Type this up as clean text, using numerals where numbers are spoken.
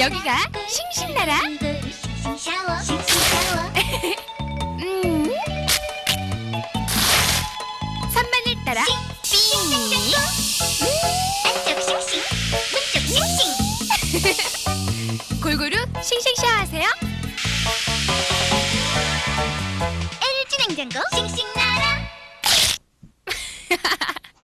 여기가 싱싱나라. 산만을 따라 삥. 안쪽 싱싱, 문쪽 싱싱. 골고루 싱싱 샤워하세요.